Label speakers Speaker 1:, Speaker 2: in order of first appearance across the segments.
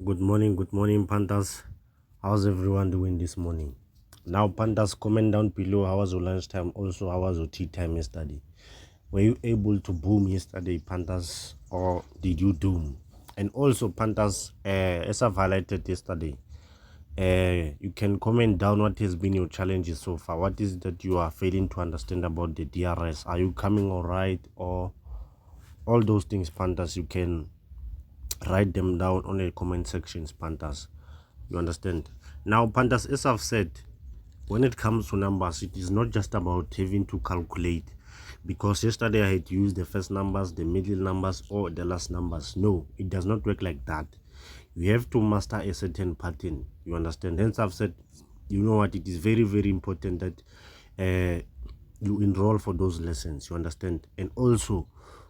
Speaker 1: Good morning, Panthers. How's everyone doing this morning? Now, Panthers, comment down below how was your lunchtime, also how was your tea time yesterday. Were you able to boom yesterday, Panthers, or did you doom? And also, Panthers, as I've highlighted yesterday, you can comment down what has been your challenges so far. What is it that you are failing to understand about the DRS? Are you coming all right, or all those things, Panthers? You can write them down on the comment sections, Panthers. You understand? Now, Panthers, as I've said, when it comes to numbers, it is not just about having to calculate, because yesterday I had used the first numbers, the middle numbers, or the last numbers. No, it does not work like that. You have to master a certain pattern. You understand? Hence I've said, you know what, it is very, very important that you enroll for those lessons. You understand? And also,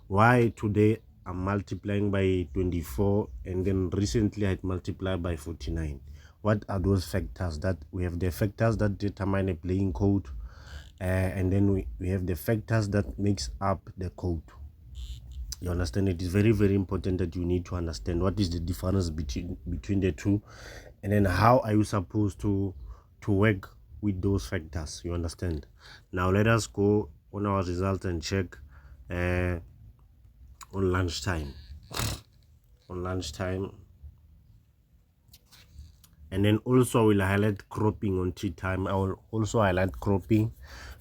Speaker 1: why today I'm multiplying by 24 and then recently I had multiplied by 49. What are those factors? That we have the factors that determine a playing code, and then we have the factors that makes up the code. You understand? It is very, very important that you need to understand what is the difference between the two, and then how are you supposed to work with those factors. You understand? Now let us go on our results and check on lunchtime. And then also I will highlight cropping on tea time. I will also highlight cropping.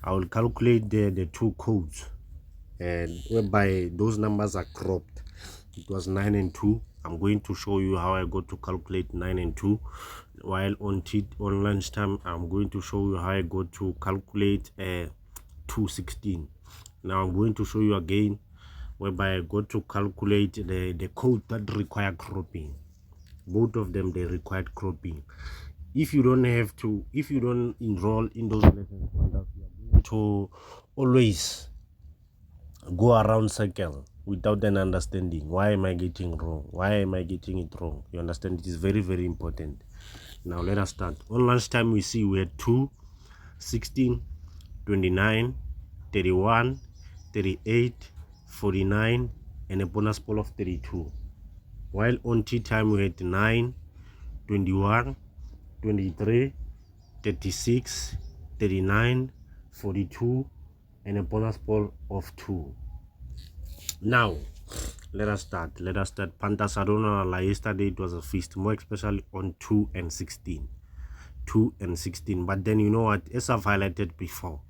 Speaker 1: I will calculate the two codes, and whereby those numbers are cropped. It was 9 and 2. I'm going to show you how I got to calculate 9 and 2, while on lunchtime I'm going to show you how I got to calculate 216. Now I'm going to show you again whereby I got to calculate the code that require cropping. Both of them, they required cropping. If you don't enroll in those lessons, you are going to always go around circle without an understanding. Why am I getting wrong? Why am I getting it wrong? You understand? It is very, very important. Now let us start. On lunchtime we see we had 2, 16, 29, 31, 38, 49, and a bonus poll of 32. While on tea time we had 9, 21, 23, 36, 39, 42, and a bonus poll of 2. Now let us start. Panthers, I don't know, like yesterday it was a feast, more especially on 2 and 16. But then, you know what, as I've highlighted before,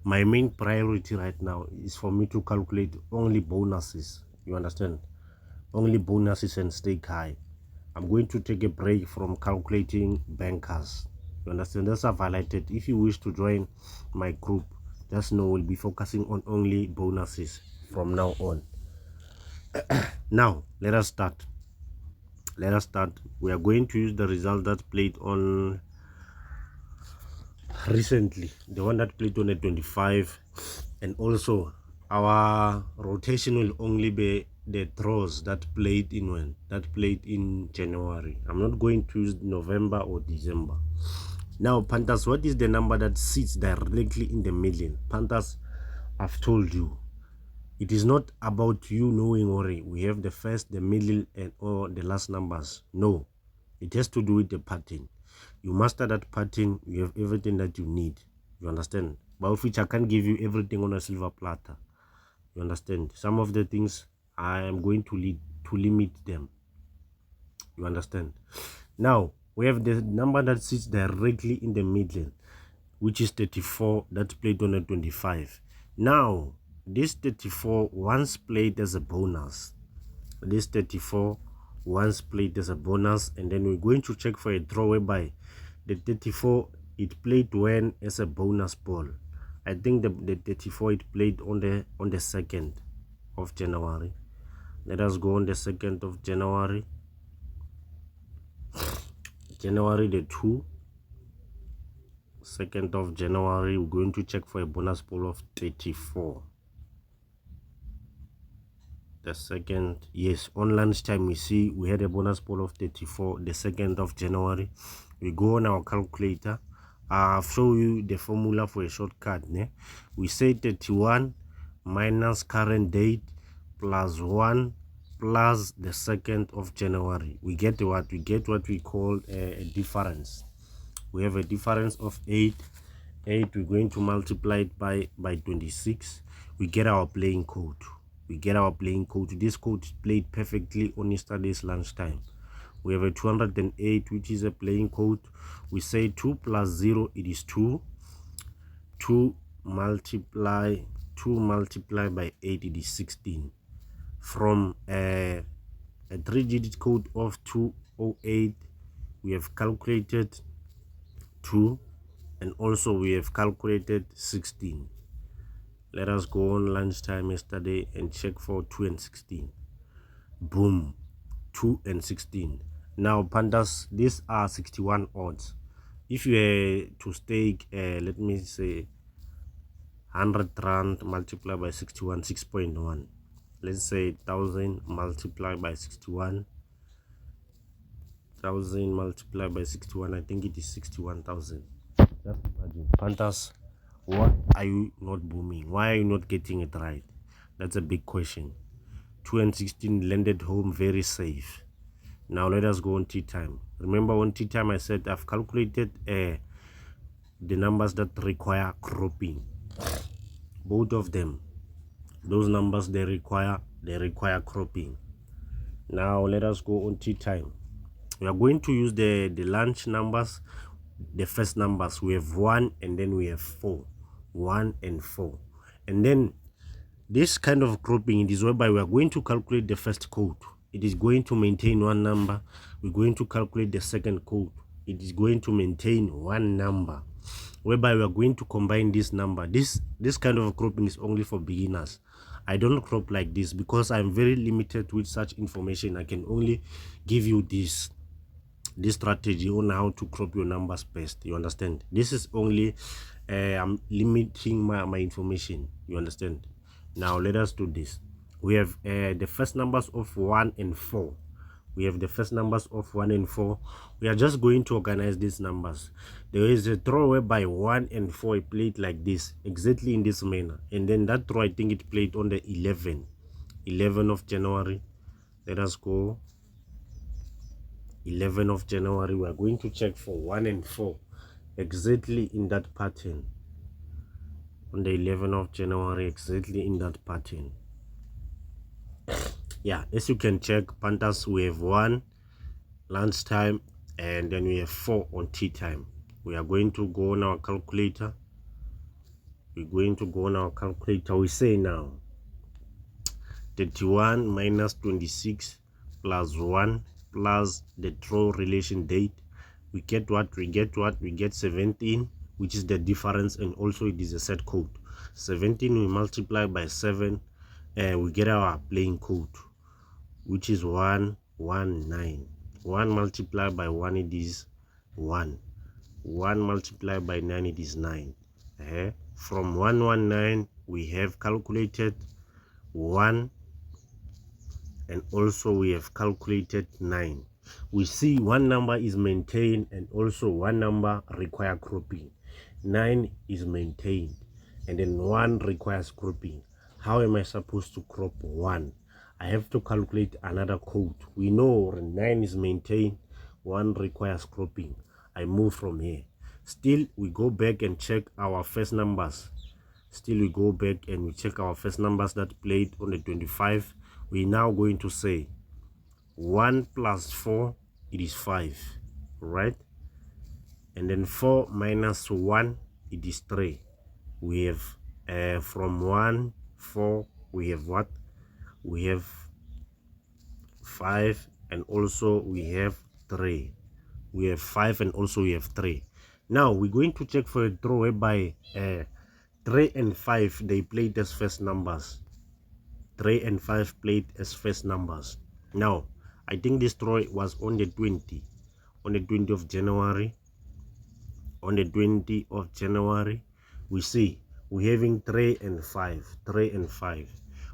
Speaker 1: my main priority right now is for me to calculate only bonuses. You understand? Only bonuses and stake high. I'm going to take a break from calculating bankers. You understand? That's I've highlighted. If you wish to join my group, just know we'll be focusing on only bonuses from now on. Now let us start. We are going to use the result that played on recently, the one that played on the 25, and also our rotation will only be the draws that played in January. I'm not going to use November or December. Now, Panthers, what is the number that sits directly in the middle? Panthers, I've told you, it is not about you knowing or we have the first, the middle, and or the last numbers. No, it has to do with the pattern. You master that pattern, you have everything that you need. You understand? But of which I can't give you everything on a silver platter. You understand? Some of the things I am going to limit them. You understand? Now we have the number that sits directly in the middle, which is 34, that played on a 25. Now this 34 once played as a bonus. This 34 once played as a bonus, and then we're going to check for a draw whereby the 34 it played when as a bonus ball. I think the 34 it played on the 2nd of January. Let us go on the 2nd of January. January the 2nd of January, we're going to check for a bonus pool of 34. The 2nd, yes, on lunchtime we see we had a bonus pool of 34, the 2nd of January. We go on our calculator. I'll show you the formula for a shortcut. We say 31 minus current date plus 1 plus the 2nd of January. We get what? We get what we call a difference. We have a difference of 8. We're going to multiply it by 26. We get our playing code. This code is played perfectly on yesterday's lunchtime. We have a 208, which is a playing code. We say 2 plus 0, it is 2. 2 multiply by 8, it is 16. From a 3-digit code of 208, we have calculated 2, and also we have calculated 16. Let us go on lunchtime yesterday and check for 2 and 16. Boom, 2 and 16. Now pandas, these are 61 odds. If you were to stake let me say 100 rand multiplied by 61, 6.1. Let's say 1000 multiplied by 61, 1000 multiplied by 61, I think it is 61,000. Just imagine, pandas, what are you not booming? Why are you not getting it right? That's a big question. 2 and 16 landed home very safe. Now let us go on tea time. Remember on tea time I said I've calculated the numbers that require cropping. Both of them, those numbers, they require cropping. Now let us go on tea time. We are going to use the lunch numbers. The first numbers, we have 1 and then we have 4. 1 and 4. And then this kind of cropping, it is whereby we are going to calculate the first code. It is going to maintain one number. We're going to calculate the second code. It is going to maintain one number, whereby we are going to combine this number. This kind of cropping is only for beginners. I don't crop like this because I'm very limited with such information. I can only give you this strategy on how to crop your numbers best. You understand? This is only I'm limiting my information. You understand? Now let us do this. We have the first numbers of 1 and 4. We have the first numbers of 1 and 4. We are just going to organize these numbers. There is a draw whereby 1 and 4 played like this, exactly in this manner. And then that draw, I think it played on the 11 of January. Let us go. 11 of January. We are going to check for 1 and 4 exactly in that pattern. On the 11th of January, exactly in that pattern. Yeah, as you can check, pandas, we have 1 lunchtime and then we have 4 on tea time. We are going to go on our calculator. We say now 31 minus 26 plus 1 plus the draw relation date. We get what? We get 17, which is the difference, and also it is a set code. 17 we multiply by 7 and we get our playing code, which is 119. 1 multiplied by 1, it is 1. 1 multiplied by 9, it is 9. From 119 we have calculated 1 and also we have calculated 9. We see one number is maintained and also one number require cropping. 9 is maintained and then 1 requires cropping. How am I supposed to crop 1? I have to calculate another code. We know 9 is maintained, 1 requires cropping. I move from here. Still, we go back and check our first numbers. That played on the 25. We're now going to say 1 plus 4, it is 5, right? And then 4 minus 1, it is 3. We have from 1, 4, we have what? We have 5 and also we have 3. We have 5 and also we have 3. Now we're going to check for a draw whereby 3 and 5, they played as first numbers. 3 and 5 played as first numbers. Now I think this draw was on the 20 of January. On the 20 of January, we see we're having 3 and 5.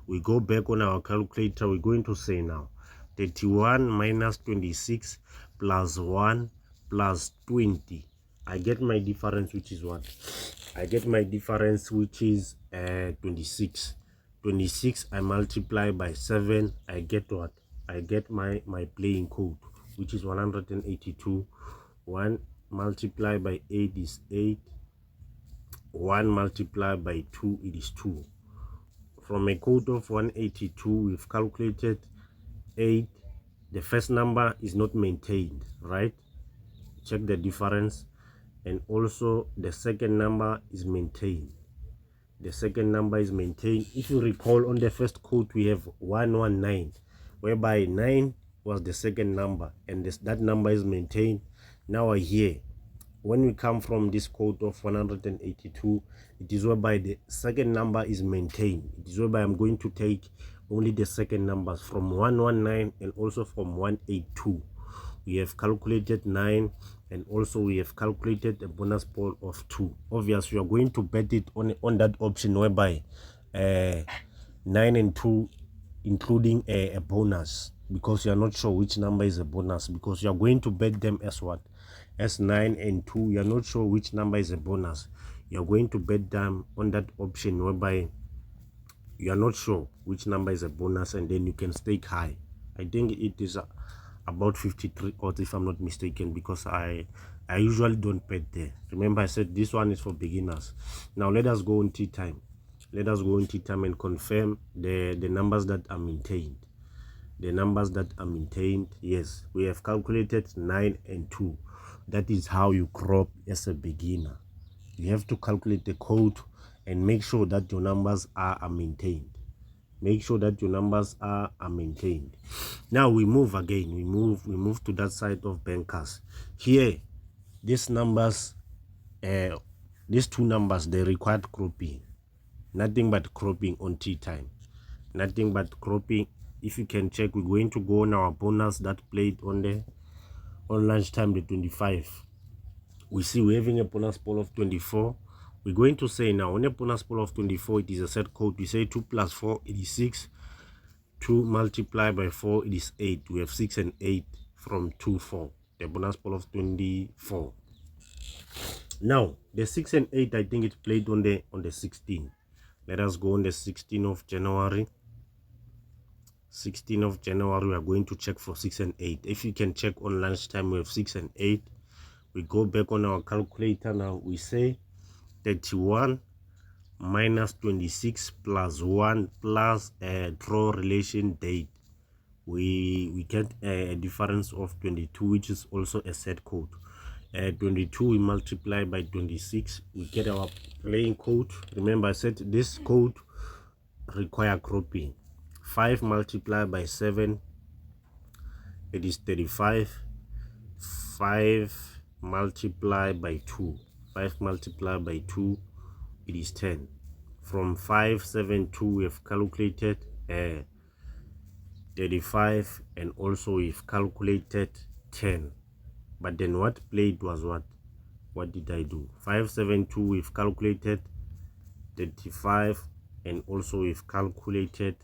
Speaker 1: We go back on our calculator. We're going to say now 31 minus 26 plus 1 plus 20. I get my difference, which is what? I get my difference, which is 26. 26 I multiply by 7, I get what? I get my playing code, which is 182. 1 multiplied by 8 is 8. 1 multiplied by 2, it is 2. From a code of 182, we've calculated 8. The first number is not maintained, right? Check the difference. And also the second number is maintained. The second number is maintained. If you recall, on the first code we have 119, whereby 9 was the second number, and that number is maintained. Now here, when we come from this code of 182, it is whereby the second number is maintained. It is whereby I'm going to take only the second numbers from 119 and also from 182. We have calculated 9, and also we have calculated a bonus pool of 2. Obviously, you are going to bet it on that option whereby 9 and 2 including a bonus, because you are not sure which number is a bonus, because you are going to bet them as what? As 9 and 2. You are not sure which number is a bonus. You are going to bet them on that option whereby you are not sure which number is a bonus, and then you can stake high. I think it is about 53 odds if I'm not mistaken, because I usually don't bet there. Remember, I said this one is for beginners. Now let us go on tea time. Let us go on tea time and confirm the numbers that are maintained. The numbers that are maintained, yes, we have calculated 9 and 2. That is how you crop as a beginner. You have to calculate the code and make sure that your numbers are maintained. Make sure that your numbers are maintained. Now we move again. We move to that side of bankers. Here, these numbers, these two numbers, they required cropping. Nothing but cropping on tea time. Nothing but cropping. If you can check, we're going to go on our bonus that played on lunchtime, the 25. We see we're having a bonus pool of 24. We're going to say now, on a bonus pool of 24, it is a set code. We say 2 plus 4, it is 6. 2 multiplied by 4, it is 8. We have 6 and 8 from 2, 4. The bonus pool of 24. Now, the 6 and 8, I think it's played on the 16th. Let us go on the 16th of January. 16th of January, we are going to check for 6 and 8. If you can check on lunchtime, we have 6 and 8. We go back on our calculator now. We say 31 minus 26 plus 1 plus a draw relation date. We get a difference of 22, which is also a set code. 22 we multiply by 26, we get our playing code. Remember, I said this code require cropping. 5 multiplied by 7, it is 35. 5 multiplied by 2, 5 multiplied by 2, it is 10. From 572 we have calculated 35, and also we've calculated 10. But then what played was what did I do? 572 we've calculated 35, and also we've calculated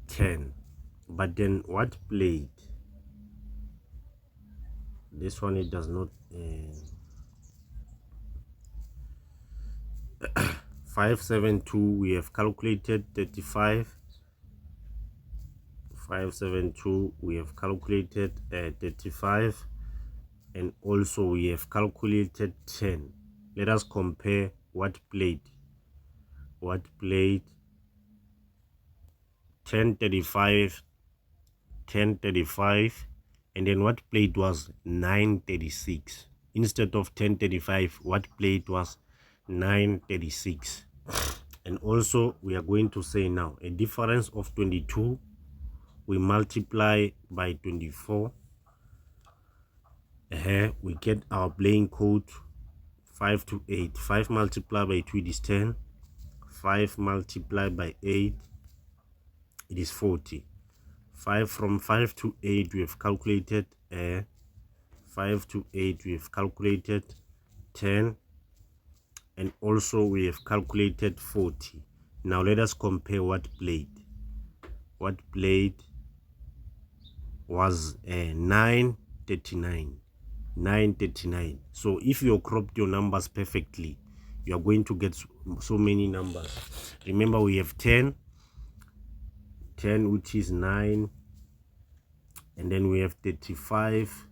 Speaker 1: 10. But then what played? This one, it does not 572 we have calculated 35. 572 we have calculated 35, and also we have calculated 10. Let us compare what played. 1035, 1035, and then what played was 936. Instead of 1035, what played was 936. And also we are going to say now a difference of 22 we multiply by 24. We get our playing code 5 to 8. 5 multiplied by 2 is 10. 5 multiplied by 8, it is 40. 5 from 5 to 8 we have calculated 5 to 8 we have calculated 10, and also we have calculated 40. Now let us compare what played. What played was 939. 939. So if you cropped your numbers perfectly, you are going to get so many numbers. Remember, we have 10, 10, which is 9, and then we have 35.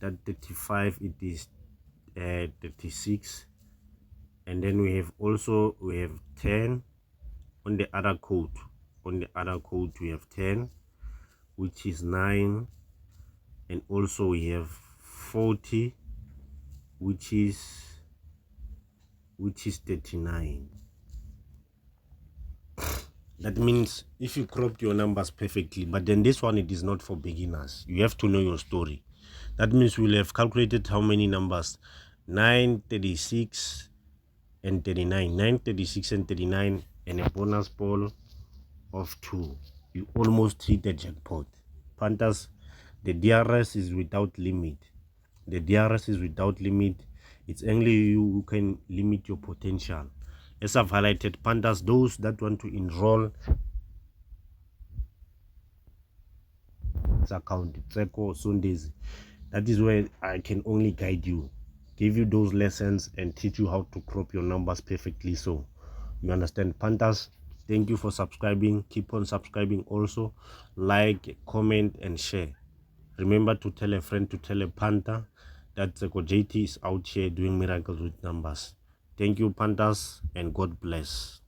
Speaker 1: That 35, it is 36, and then we have 10 on the other code. On the other code we have 10, which is 9, and also we have 40, which is 39. That means if you cropped your numbers perfectly, but then this one, it is not for beginners. You have to know your story. That means we'll have calculated how many numbers: 9, 36, and 39. 9, 36, and 39, and a bonus ball of 2. You almost hit the jackpot. Panthers, the DRS is without limit. The DRS is without limit. It's only you who can limit your potential. As I've highlighted, Panthers, those that want to enroll this account, Tseko Sundays, that is where I can only guide you, give you those lessons, and teach you how to crop your numbers perfectly. So you understand. Panthers, thank you for subscribing. Keep on subscribing. Also like, comment, and share. Remember to tell a friend to tell a Panther that Tseko JT is out here doing miracles with numbers. Thank you, Panthers, and God bless.